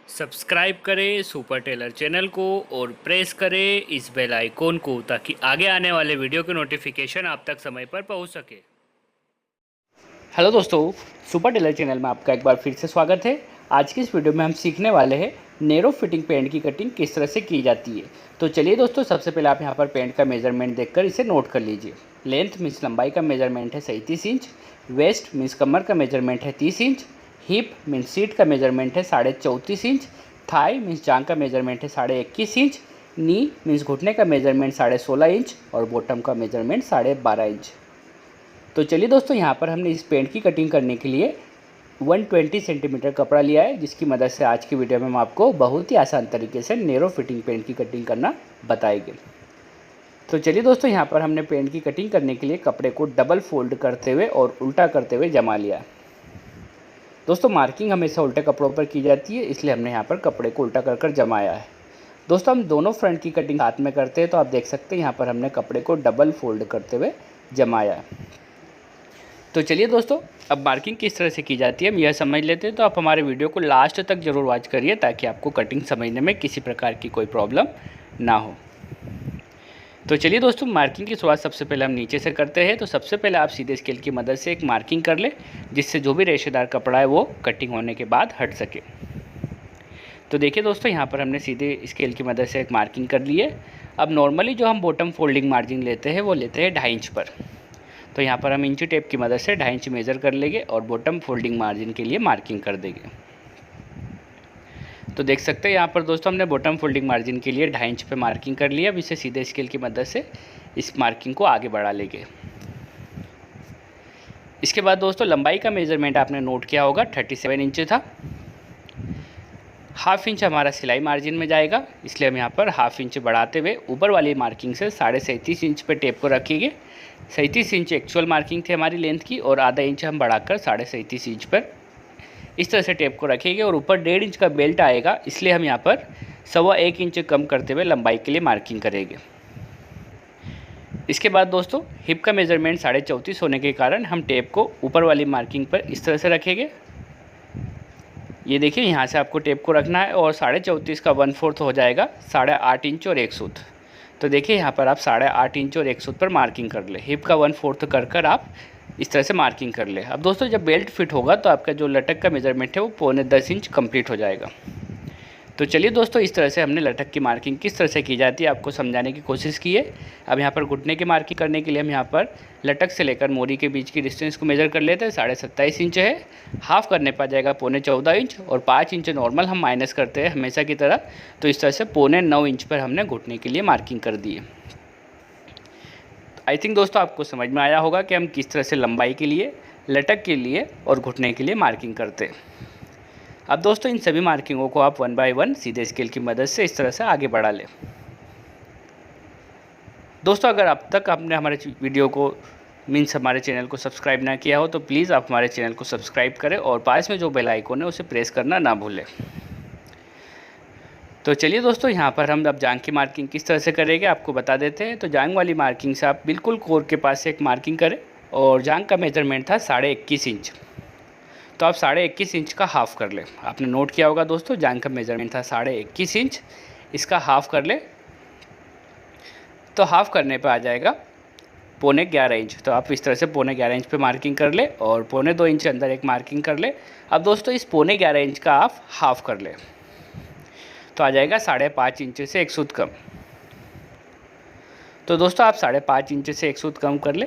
Subscribe करें super Taylor channel को और प्रेस करें इस बेल आइकॉन को ताकि आगे आने वाले वीडियो के नोटिफिकेशन आप तक समय पर पहुंच सके। हेलो दोस्तों, सुपर टेलर चैनल में आपका एक बार फिर से स्वागत है। आज की इस वीडियो में हम सीखने वाले हैं नैरो फिटिंग पैंट की कटिंग किस तरह से की जाती है। तो चलिए दोस्तों, सबसे पहले आप यहां पर पैंट का मेजरमेंट देखकर इसे नोट कर लीजिए। लेंथ मीन्स लंबाई का मेजरमेंट है 37 इंच, वेस्ट मीन्स कमर का मेजरमेंट है 30 इंच, हिप मीन्स सीट का मेजरमेंट है 34.5 इंच, थाई मीन्स जांग का मेजरमेंट है 21.5 इंच, नी मीन्स घुटने का मेजरमेंट 16.5 इंच और बॉटम का मेजरमेंट 12.5 इंच। तो चलिए दोस्तों, यहाँ पर हमने इस पैंट की कटिंग करने के लिए 120 सेंटीमीटर कपड़ा लिया है, जिसकी मदद से आज की वीडियो में हम आपको बहुत ही आसान तरीके से नैरो फिटिंग पैंट की कटिंग करना बताएंगे। तो चलिए दोस्तों, यहाँ पर हमने पैंट की कटिंग करने के लिए कपड़े को डबल फोल्ड करते हुए और उल्टा करते हुए जमा लिया। दोस्तों, मार्किंग हमेशा उल्टे कपड़ों पर की जाती है, इसलिए हमने यहाँ पर कपड़े को उल्टा कर जमाया है। दोस्तों, हम दोनों फ्रंट की कटिंग हाथ में करते हैं, तो आप देख सकते हैं यहाँ पर हमने कपड़े को डबल फोल्ड करते हुए जमाया है। तो चलिए दोस्तों, अब मार्किंग किस तरह से की जाती है हम यह समझ लेते हैं। तो आप हमारे वीडियो को लास्ट तक ज़रूर वॉच करिए ताकि आपको कटिंग समझने में किसी प्रकार की कोई प्रॉब्लम ना हो। तो चलिए दोस्तों, मार्किंग की शुरुआत सबसे पहले हम नीचे से करते हैं। तो सबसे पहले आप सीधे स्केल की मदद से एक मार्किंग कर ले, जिससे जो भी रेशेदार कपड़ा है वो कटिंग होने के बाद हट सके। तो देखिए दोस्तों, यहाँ पर हमने सीधे स्केल की मदद से एक मार्किंग कर ली है। अब नॉर्मली जो हम बॉटम फोल्डिंग मार्जिन लेते हैं वो लेते हैं 2.5 इंच पर। तो यहाँ पर हम इंची टेप की मदद से 2.5 इंच मेज़र कर लेंगे और बॉटम फोल्डिंग मार्जिन के लिए मार्किंग कर देंगे। तो देख सकते हैं यहाँ पर दोस्तों, हमने बॉटम फोल्डिंग मार्जिन के लिए 2.5 इंच पे मार्किंग कर लिया। अब इसे सीधे स्केल की मदद से इस मार्किंग को आगे बढ़ा लेंगे। इसके बाद दोस्तों, लंबाई का मेजरमेंट आपने नोट किया होगा 37 इंच था। हाफ इंच हमारा सिलाई मार्जिन में जाएगा, इसलिए हम यहाँ पर हाफ इंच बढ़ाते हुए ऊपर वाली मार्किंग से 37.5 इंच पर टेप को रखेंगे। 37 इंच एक्चुअल मार्किंग थी हमारी लेंथ की, और आधा इंच हम बढ़ाकर 37.5 इंच पर इस तरह से टेप को रखेंगे। और ऊपर 1.5 इंच का बेल्ट आएगा, इसलिए हम यहाँ पर 1.25 इंच कम करते हुए लंबाई के लिए मार्किंग करेंगे। इसके बाद दोस्तों, हिप का मेजरमेंट 34.5 होने के कारण हम टेप को ऊपर वाली मार्किंग पर इस तरह से रखेंगे। ये देखिए, यहाँ से आपको टेप को रखना है और 34.5 का 1/4 हो जाएगा 8.5 इंच और 1 सूत। तो देखिए, यहाँ पर आप 8.5 इंच और 1 सूत पर मार्किंग कर ले। हिप का 1/4 कर आप इस तरह से मार्किंग कर ले। अब दोस्तों, जब बेल्ट फिट होगा तो आपका जो लटक का मेजरमेंट है वो 9.25 इंच कंप्लीट हो जाएगा। तो चलिए दोस्तों, इस तरह से हमने लटक की मार्किंग किस तरह से की जाती है आपको समझाने की कोशिश की है। अब यहाँ पर घुटने की मार्किंग करने के लिए हम यहाँ पर लटक से लेकर मोरी के बीच की डिस्टेंस को मेज़र कर लेते हैं। 27.5 इंच है। हाफ करने पर जाएगा 14.25 इंच, और 5 इंच नॉर्मल हम माइनस करते हैं हमेशा की तरह। तो इस तरह से 9.25 इंच पर हमने घुटने के लिए मार्किंग कर दी है। आई थिंक दोस्तों, आपको समझ में आया होगा कि हम किस तरह से लंबाई के लिए, लटक के लिए और घुटने के लिए मार्किंग करते हैं। अब दोस्तों, इन सभी मार्किंगों को आप 1 बाय 1 सीधे स्केल की मदद से इस तरह से आगे बढ़ा लें। दोस्तों, अगर अब तक आपने हमारे वीडियो को हमारे चैनल को सब्सक्राइब ना किया हो तो प्लीज़ आप हमारे चैनल को सब्सक्राइब करें और पास में जो बेल आइकन है उसे प्रेस करना ना भूलें। तो चलिए दोस्तों, यहाँ पर हम अब जांग की मार्किंग किस तरह से करेंगे आपको बता देते हैं। तो जांग वाली मार्किंग से आप बिल्कुल कोर के पास से एक मार्किंग करें, और जांग का मेजरमेंट था 21.5 इंच। तो आप 21.5 इंच का हाफ़ कर ले। आपने नोट किया होगा दोस्तों, जांग का मेजरमेंट था 21.5 इंच, इसका हाफ़ कर ले। तो हाफ़ करने पे आ जाएगा 11.25 इंच। तो आप इस तरह से 11.25 इंच पे मार्किंग कर ले और 2.25 इंच अंदर एक मार्किंग कर ले। अब दोस्तों, इस 11.25 इंच का आप हाफ़ कर ले, तो आ जाएगा 5.5 इंच से 1 सूत कम। तो दोस्तों, आप 5.5 इंच से 1 सूत कम कर ले।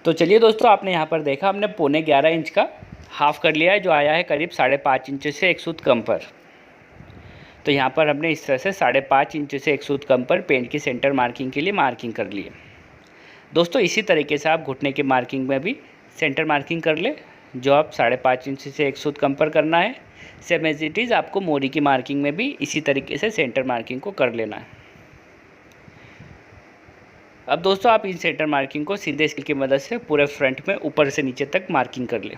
तो चलिए दोस्तों, आपने यहाँ पर देखा हमने 11.25 इंच का हाफ़ कर लिया है, जो आया है करीब 5.5 इंच से 1 सूत कम पर। तो यहाँ पर हमने इस तरह से 5.5 इंच से 1 सूत कम पर पेंट की सेंटर मार्किंग के लिए मार्किंग कर ली है। दोस्तों, इसी तरीके से आप घुटने की मार्किंग में भी सेंटर मार्किंग कर ले, जो आप 5.5 इंच से 1 सूत कम पर करना है। सेम एज इट इज़ आपको मोरी की मार्किंग में भी इसी तरीके से सेंटर मार्किंग को कर लेना है। अब दोस्तों, आप इन सेंटर मार्किंग को सीधे स्केल की मदद से पूरे फ्रंट में ऊपर से नीचे तक मार्किंग कर ले।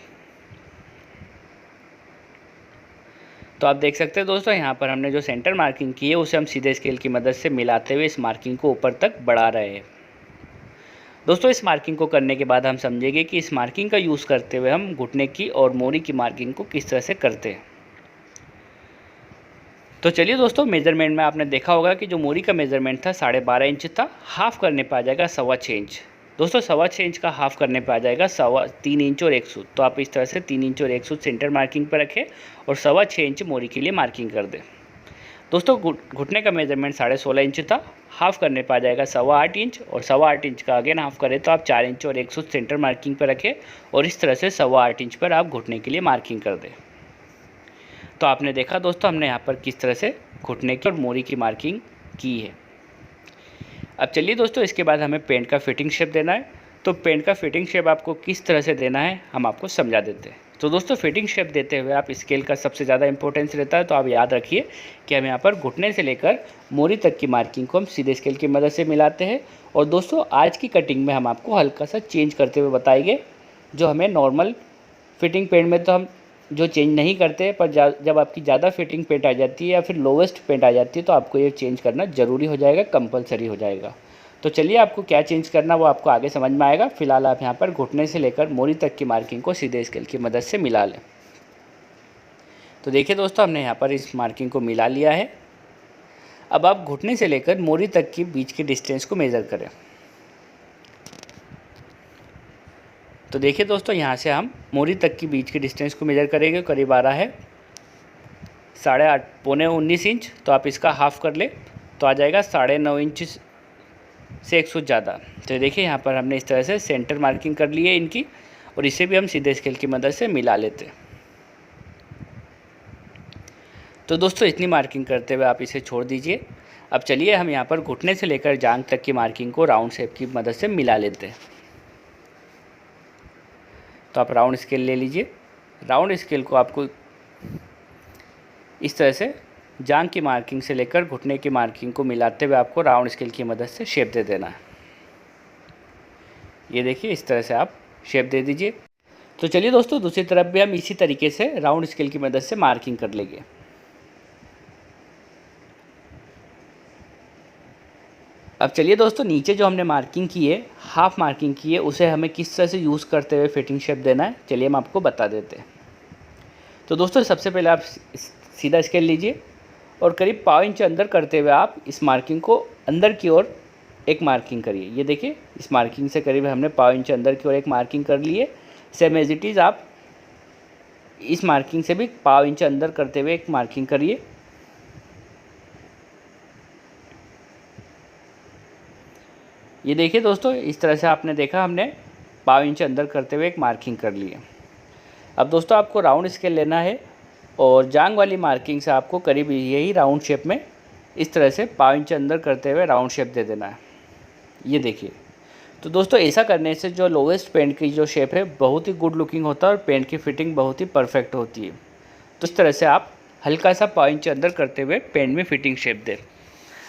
तो आप देख सकते हैं दोस्तों, यहाँ पर हमने जो सेंटर मार्किंग की है उसे हम सीधे स्केल की मदद से मिलाते हुए इस मार्किंग को ऊपर तक बढ़ा रहे हैं। दोस्तों, इस मार्किंग को करने के बाद हम समझेंगे कि इस मार्किंग का यूज़ करते हुए हम घुटने की और मोरी की मार्किंग को किस तरह से करते हैं। तो चलिए दोस्तों, मेज़रमेंट में आपने देखा होगा कि जो मोरी का मेज़रमेंट था 12.5 इंच था, हाफ़ करने पे आ जाएगा 6.25 इंच। दोस्तों 6.25 इंच का हाफ़ करने पे आ जाएगा 3 इंच और 1 सूत। तो आप इस तरह से 3 इंच और 1 सूत सेंटर मार्किंग पर रखें और 6.25 इंच मोरी के लिए मार्किंग कर दें। दोस्तों घुटने का मेज़रमेंट 16.5 इंच था, हाफ़ करने पे आ जाएगा 8.25 इंच और 8.25 इंच का अगेन हाफ़ करें तो आप 4 इंच और 1 सूत सेंटर मार्किंग पर रखें और इस तरह से 8.25 इंच पर आप घुटने के लिए मार्किंग कर दें। तो आपने देखा दोस्तों हमने यहाँ पर किस तरह से घुटने की और मोरी की मार्किंग की है। अब चलिए दोस्तों, इसके बाद हमें पेंट का फिटिंग शेप देना है। तो पेंट का फिटिंग शेप आपको किस तरह से देना है हम आपको समझा देते हैं। तो दोस्तों फिटिंग शेप देते हुए आप स्केल का सबसे ज़्यादा इंपॉर्टेंस रहता है। तो आप याद रखिए कि हम यहाँ पर घुटने से लेकर मोरी तक की मार्किंग को हम सीधे स्केल की मदद से मिलाते हैं। और दोस्तों आज की कटिंग में हम आपको हल्का सा चेंज करते हुए बताएंगे। जो हमें नॉर्मल फिटिंग पेंट में तो हम जो चेंज नहीं करते, पर जब आपकी ज़्यादा फिटिंग पेंट आ जाती है या फिर लोवेस्ट पेंट आ जाती है तो आपको ये चेंज करना ज़रूरी हो जाएगा, कंपलसरी हो जाएगा। तो चलिए आपको क्या चेंज करना वो आपको आगे समझ में आएगा। फिलहाल आप यहाँ पर घुटने से लेकर मोरी तक की मार्किंग को सीधे स्केल की मदद से मिला लें। तो देखिए दोस्तों, हमने यहाँ पर इस मार्किंग को मिला लिया है। अब आप घुटने से लेकर मोरी तक की बीच की डिस्टेंस को मेज़र करें। तो देखिए दोस्तों, यहाँ से हम मोरी तक की बीच की डिस्टेंस को मेज़र करेंगे। करीब आ रहा है 8.5 पौने 19 इंच। तो आप इसका हाफ़ कर ले तो आ जाएगा 9.5 इंच से 1 सूत ज़्यादा। तो देखिए यहाँ पर हमने इस तरह से सेंटर मार्किंग कर ली है इनकी और इसे भी हम सीधे स्केल की मदद से मिला लेते हैं। तो दोस्तों इतनी मार्किंग करते हुए आप इसे छोड़ दीजिए। अब चलिए हम यहाँ पर घुटने से लेकर जांघ तक की मार्किंग को राउंड शेप की मदद से मिला लेते हैं। तो आप राउंड स्केल ले लीजिए। राउंड स्केल को आपको इस तरह से जांघ की मार्किंग से लेकर घुटने की मार्किंग को मिलाते हुए आपको राउंड स्केल की मदद से शेप दे देना है। ये देखिए इस तरह से आप शेप दे दीजिए। तो चलिए दोस्तों, दूसरी तरफ भी हम इसी तरीके से राउंड स्केल की मदद से मार्किंग कर लेंगे। अब चलिए दोस्तों, नीचे जो हमने मार्किंग की है, हाफ मार्किंग की है, उसे हमें किस तरह से यूज़ करते हुए फिटिंग शेप देना है चलिए हम आपको बता देते हैं। तो दोस्तों सबसे पहले आप सीधा स्केल लीजिए और करीब 1.5 इंच अंदर करते हुए आप इस मार्किंग को अंदर की ओर एक मार्किंग करिए। ये देखिए इस मार्किंग से करीब हमने 1.5 इंच अंदर की ओर एक मार्किंग कर ली है। सेम एज इट इज़ आप इस मार्किंग से भी 1.5 इंच अंदर करते हुए एक मार्किंग करिए। ये देखिए दोस्तों, इस तरह से आपने देखा हमने 1.5 इंच अंदर करते हुए एक मार्किंग कर ली है। अब दोस्तों आपको राउंड स्केल लेना है और जांघ वाली मार्किंग से आपको करीब यही राउंड शेप में इस तरह से 1.5 इंच अंदर करते हुए राउंड शेप दे देना है। ये देखिए। तो दोस्तों ऐसा करने से जो लोवेस्ट पेंट की जो शेप है बहुत ही गुड लुकिंग होता है और पेंट की फिटिंग बहुत ही परफेक्ट होती है। तो इस तरह से आप हल्का सा 1.5 इंच अंदर करते हुए पेंट में फिटिंग शेप दें।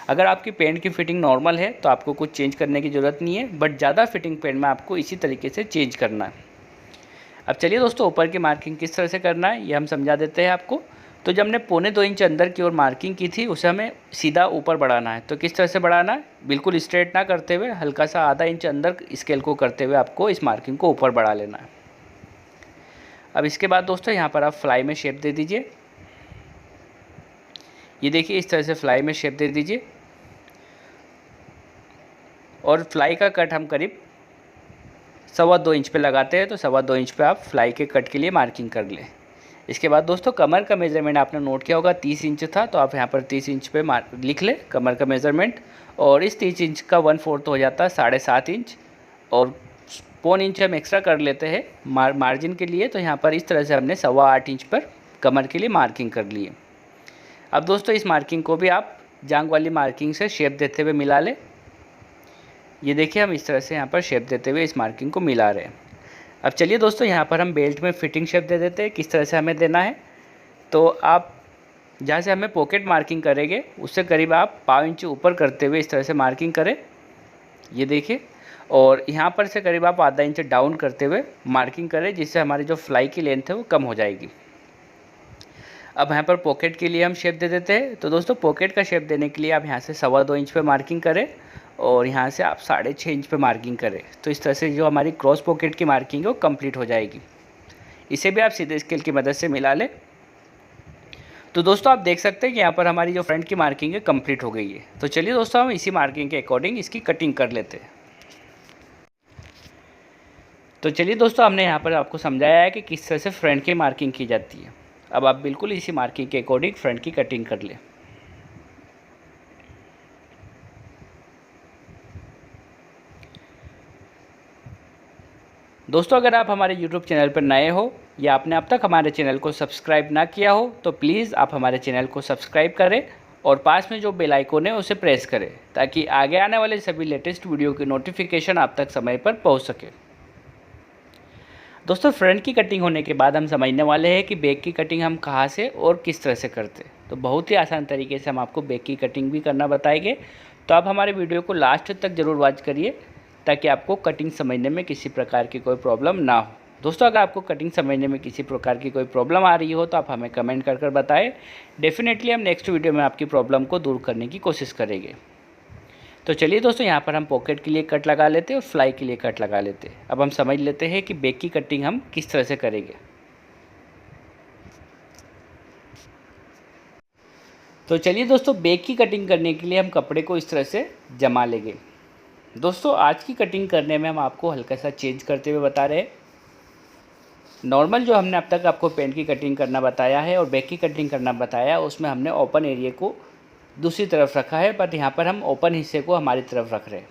अगर आपकी पेंट की फिटिंग नॉर्मल है तो आपको कुछ चेंज करने की ज़रूरत नहीं है, बट ज़्यादा फिटिंग पेंट में आपको इसी तरीके से चेंज करना है। अब चलिए दोस्तों, ऊपर की मार्किंग किस तरह से करना है ये हम समझा देते हैं आपको। तो जब हमने 1.25 इंच अंदर की ओर मार्किंग की थी उसे हमें सीधा ऊपर बढ़ाना है। तो किस तरह से बढ़ाना है, बिल्कुल स्ट्रेट ना करते हुए हल्का सा आधा इंच अंदर स्केल को करते हुए आपको इस मार्किंग को ऊपर बढ़ा लेना है। अब इसके बाद दोस्तों यहाँ पर आप फ्लाई में शेप दे दीजिए। ये देखिए इस तरह से फ्लाई में शेप दे दीजिए और फ्लाई का कट हम करीब 2.25 इंच पे लगाते हैं। तो 2.25 इंच पे आप फ्लाई के कट के लिए मार्किंग कर लें। इसके बाद दोस्तों कमर का मेज़रमेंट आपने नोट किया होगा 30 इंच था, तो आप यहाँ पर 30 इंच पे लिख लें कमर का मेज़रमेंट। और इस 30 इंच का 1/4 हो जाता है 7.5 इंच और 1.25 इंच हम एक्स्ट्रा कर लेते हैं मार्जिन के लिए। तो यहाँ पर इस तरह से हमने 8.25 इंच पर कमर के लिए मार्किंग कर ली है। अब दोस्तों इस मार्किंग को भी आप जांघ वाली मार्किंग से शेप देते हुए मिला लें। ये देखिए हम इस तरह से यहाँ पर शेप देते हुए इस मार्किंग को मिला रहे हैं। अब चलिए दोस्तों यहाँ पर हम बेल्ट में फिटिंग शेप दे देते हैं। किस तरह से हमें देना है, तो आप जहाँ से हमें पॉकेट मार्किंग करेंगे उससे करीब आप 1.5 इंच ऊपर करते हुए इस तरह से मार्किंग करें। ये देखिए, और यहाँ पर से करीब आप आधा इंच डाउन करते हुए मार्किंग करें, जिससे हमारी जो फ्लाई की लेंथ है वो कम हो जाएगी। अब यहाँ पर पॉकेट के लिए हम शेप दे देते हैं। तो दोस्तों पॉकेट का शेप देने के लिए आप यहाँ से 2.25 इंच पे मार्किंग करें और यहाँ से आप 6.5 इंच पे मार्किंग करें। तो इस तरह से जो हमारी क्रॉस पॉकेट की मार्किंग है वो कंप्लीट हो जाएगी। इसे भी आप सीधे स्केल की मदद से मिला लें। तो दोस्तों आप देख सकते हैं कि यहाँ पर हमारी जो फ्रंट की मार्किंग है कंप्लीट हो गई है। तो चलिए दोस्तों हम इसी मार्किंग के अकॉर्डिंग इसकी कटिंग कर लेते हैं। तो चलिए दोस्तों हमने यहाँ पर आपको समझाया है कि किस तरह से फ्रंट की मार्किंग की जाती है। अब आप बिल्कुल इसी मार्किंग के अकॉर्डिंग फ्रंट की कटिंग कर लें। दोस्तों अगर आप हमारे YouTube चैनल पर नए हो या आपने अब तक हमारे चैनल को सब्सक्राइब ना किया हो तो प्लीज़ आप हमारे चैनल को सब्सक्राइब करें और पास में जो बेल आइकन है उसे प्रेस करें ताकि आगे आने वाले सभी लेटेस्ट वीडियो की नोटिफिकेशन आप तक समय पर पहुंच सके। दोस्तों फ्रंट की कटिंग होने के बाद हम समझने वाले हैं कि बैक की कटिंग हम कहाँ से और किस तरह से करते हैं। तो बहुत ही आसान तरीके से हम आपको बैक की कटिंग भी करना बताएंगे। तो आप हमारे वीडियो को लास्ट तक ज़रूर वॉच करिए ताकि आपको कटिंग समझने में किसी प्रकार की कोई प्रॉब्लम ना हो। दोस्तों अगर आपको कटिंग समझने में किसी प्रकार की कोई प्रॉब्लम आ रही हो तो आप हमें कमेंट कर बताएं। डेफिनेटली हम नेक्स्ट वीडियो में आपकी प्रॉब्लम को दूर करने की कोशिश करेंगे। तो चलिए दोस्तों यहाँ पर हम पॉकेट के लिए कट लगा लेते हैं और फ्लाई के लिए कट लगा लेते हैं। अब हम समझ लेते हैं कि बैक की कटिंग हम किस तरह से करेंगे। तो चलिए दोस्तों बैक की कटिंग करने के लिए हम कपड़े को इस तरह से जमा लेंगे। दोस्तों आज की कटिंग करने में हम आपको हल्का सा चेंज करते हुए बता रहे हैं। नॉर्मल जो हमने अब तक आपको पैंट की कटिंग करना बताया है और बैक की कटिंग करना बताया है उसमें हमने ओपन एरिया को दूसरी तरफ रखा है, बट यहाँ पर हम ओपन हिस्से को हमारी तरफ रख रहे हैं।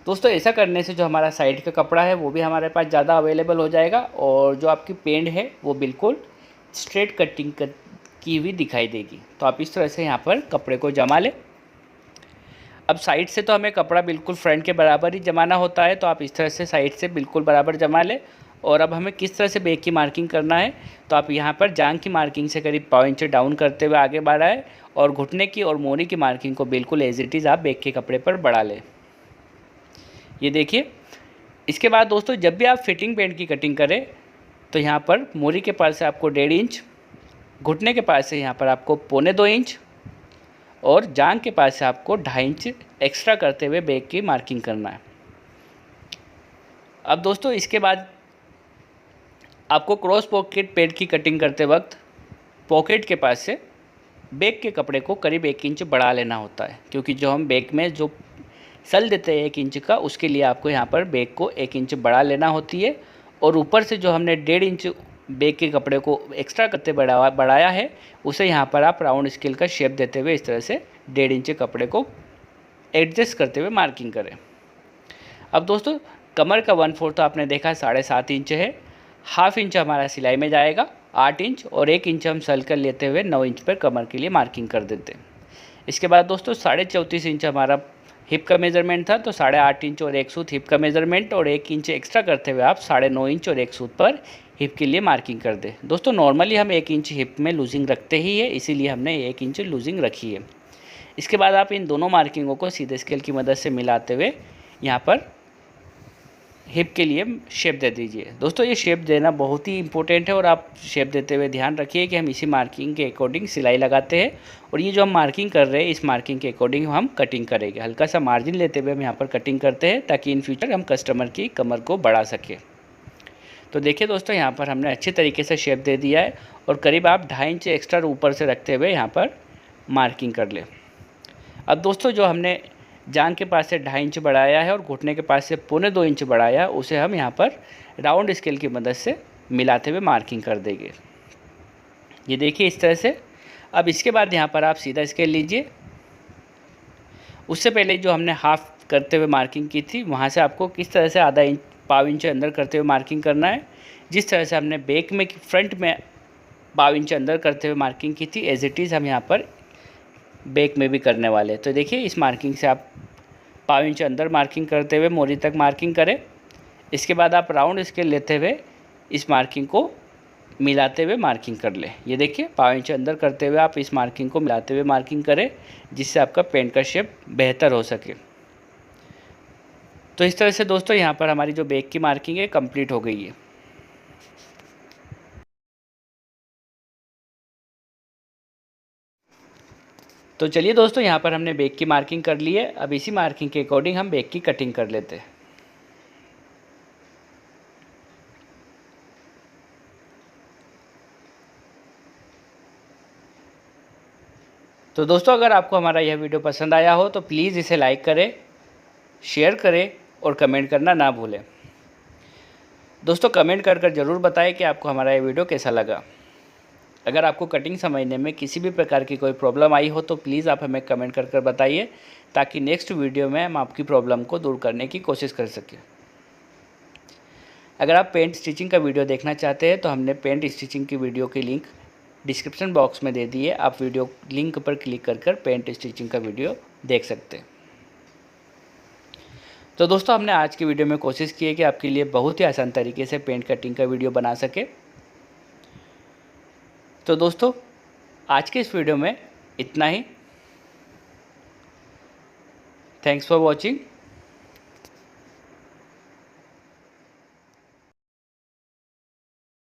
दोस्तों ऐसा करने से जो हमारा साइड का कपड़ा है वो भी हमारे पास ज़्यादा अवेलेबल हो जाएगा और जो आपकी पैंट है वो बिल्कुल स्ट्रेट कटिंग की हुई दिखाई देगी। तो आप इस तरह से यहाँ पर कपड़े को जमा लें। अब साइड से तो हमें कपड़ा बिल्कुल फ्रंट के बराबर ही जमाना होता है, तो आप इस तरह से साइड से बिल्कुल बराबर जमा लें। और अब हमें किस तरह से बैक की मार्किंग करना है, तो आप यहाँ पर जांघ की मार्किंग से करीब पाँव इंच डाउन करते हुए आगे बढ़ाएं और घुटने की और मोरी की मार्किंग को बिल्कुल एज इट इज़ आप बैक के कपड़े पर बढ़ा लें। ये देखिए। इसके बाद दोस्तों जब भी आप फिटिंग पैंट की कटिंग करें तो यहाँ पर मोरी के पास से आपको 1.5 इंच, घुटने के पास से यहाँ पर आपको 1.25 इंच और जांघ के पास से आपको 2.5 इंच एक्स्ट्रा करते हुए बैक की मार्किंग करना है। अब दोस्तों इसके बाद आपको क्रॉस पॉकेट पैंट की कटिंग करते वक्त पॉकेट के पास से बैक के कपड़े को करीब 1 इंच बढ़ा लेना होता है, क्योंकि जो हम बैक में जो सल देते हैं 1 इंच का, उसके लिए आपको यहाँ पर बैक को 1 इंच बढ़ा लेना होती है। और ऊपर से जो हमने 1.5 इंच बैक के कपड़े को एक्स्ट्रा करते बढ़ाया है उसे यहाँ पर आप राउंड स्केल का शेप देते हुए इस तरह से 1.5 इंच कपड़े को एडजस्ट करते हुए मार्किंग करें। अब दोस्तों कमर का 1/4 तो आपने देखा 7.5 इंच है, 1/2 इंच हमारा सिलाई में जाएगा 8 इंच और 1 इंच हम सल कर लेते हुए 9 इंच पर कमर के लिए मार्किंग कर देते हैं। इसके बाद दोस्तों 34.5 इंच हमारा हिप का मेज़रमेंट था, तो 8.5 इंच और 1 सूत हिप का मेज़रमेंट और 1 इंच एक्स्ट्रा करते हुए आप 9.5 इंच और 1 सूत पर हिप के लिए मार्किंग कर दें। दोस्तों नॉर्मली हम 1 इंच हिप में लूजिंग रखते ही है, इसीलिए हमने 1 इंच लूजिंग रखी है। इसके बाद आप इन दोनों मार्किंगों को सीधे स्केल की मदद से मिलाते हुए यहाँ पर हिप के लिए शेप दे दीजिए। दोस्तों ये शेप देना बहुत ही इंपॉर्टेंट है और आप शेप देते हुए ध्यान रखिए कि हम इसी मार्किंग के अकॉर्डिंग सिलाई लगाते हैं और ये जो हम मार्किंग कर रहे हैं इस मार्किंग के अकॉर्डिंग हम कटिंग करेंगे। हल्का सा मार्जिन लेते हुए हम यहाँ पर कटिंग करते हैं ताकि इन फ्यूचर हम कस्टमर की कमर को बढ़ा सकें। तो देखिए दोस्तों यहाँ पर हमने अच्छे तरीके से शेप दे दिया है और करीब आप 2.5 इंच एक्स्ट्रा ऊपर से रखते हुए यहाँ पर मार्किंग कर लें। अब दोस्तों जो हमने जांघ के पास से 2.5 इंच बढ़ाया है और घुटने के पास से 1.25 इंच बढ़ाया है उसे हम यहाँ पर राउंड स्केल की मदद से मिलाते हुए मार्किंग कर देंगे। ये देखिए इस तरह से। अब इसके बाद यहाँ पर आप सीधा स्केल लीजिए। उससे पहले जो हमने हाफ करते हुए मार्किंग की थी वहाँ से आपको किस तरह से आधा इंच पाव इंच अंदर करते हुए मार्किंग करना है। जिस तरह से हमने बैक में फ्रंट में पाव इंच अंदर करते हुए मार्किंग की थी एज इट इज़ हम यहाँ पर बैक में भी करने वाले। तो देखिए इस मार्किंग से आप पाव इंच अंदर मार्किंग करते हुए मोरी तक मार्किंग करें। इसके बाद आप राउंड स्केल लेते हुए इस मार्किंग को मिलाते हुए मार्किंग कर लें। ये देखिए पाव इंच अंदर करते हुए आप इस मार्किंग को मिलाते हुए मार्किंग करें जिससे आपका पैंट का शेप बेहतर हो सके। तो इस तरह से दोस्तों यहाँ पर हमारी जो बैक की मार्किंग है कंप्लीट हो गई है। तो चलिए दोस्तों यहाँ पर हमने बैक की मार्किंग कर ली है। अब इसी मार्किंग के अकॉर्डिंग हम बैक की कटिंग कर लेते हैं। तो दोस्तों अगर आपको हमारा यह वीडियो पसंद आया हो तो प्लीज़ इसे लाइक करें, शेयर करें और कमेंट करना ना भूलें। दोस्तों कमेंट कर ज़रूर बताएं कि आपको हमारा ये वीडियो कैसा लगा। अगर आपको कटिंग समझने में किसी भी प्रकार की कोई प्रॉब्लम आई हो तो प्लीज़ आप हमें कमेंट कर बताइए, ताकि नेक्स्ट वीडियो में हम आपकी प्रॉब्लम को दूर करने की कोशिश कर सकें। अगर आप पेंट स्टिचिंग का वीडियो देखना चाहते हैं तो हमने पेंट स्टिचिंग की वीडियो की लिंक डिस्क्रिप्शन बॉक्स में दे दी है। आप वीडियो लिंक पर क्लिक कर पेंट स्टिचिंग का वीडियो देख सकते हैं। तो दोस्तों हमने आज की वीडियो में कोशिश की है कि आपके लिए बहुत ही आसान तरीके से पेंट कटिंग का वीडियो बना सके। तो दोस्तों आज के इस वीडियो में इतना ही। Thanks for watching.